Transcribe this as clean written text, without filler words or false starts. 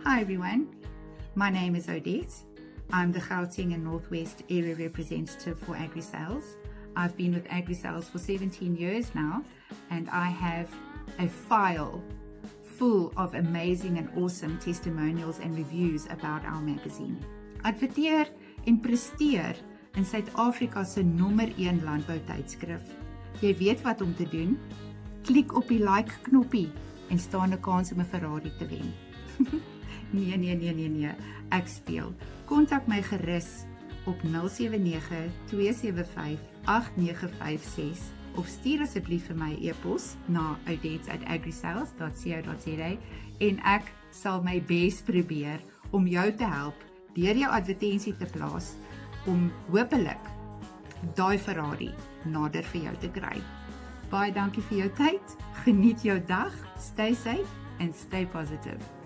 Hi everyone, my name is Odette. I'm the Gauteng and Northwest Area Representative for AgriSales. I've been with AgriSales for 17 years now, and I have a file full of amazing and awesome testimonials and reviews about our magazine. Adverteer en presteer in Suid-Afrika se nommer 1 landboutydskrif. Jy weet wat om te doen. Klik op die like knoppie en staan 'n kans om 'n Ferrari te wen. Nee, ek speel. Kontak my gerus op 079-275-8956 of stuur asseblief vir my e-pos na odette@agrisales.co.za en ek sal my bes probeer om jou te help deur jou advertensie te plaas om hopelik daai Ferrari nader vir jou te kry. Baie dankie vir jou tyd. Geniet jou dag. Stay safe and stay positive.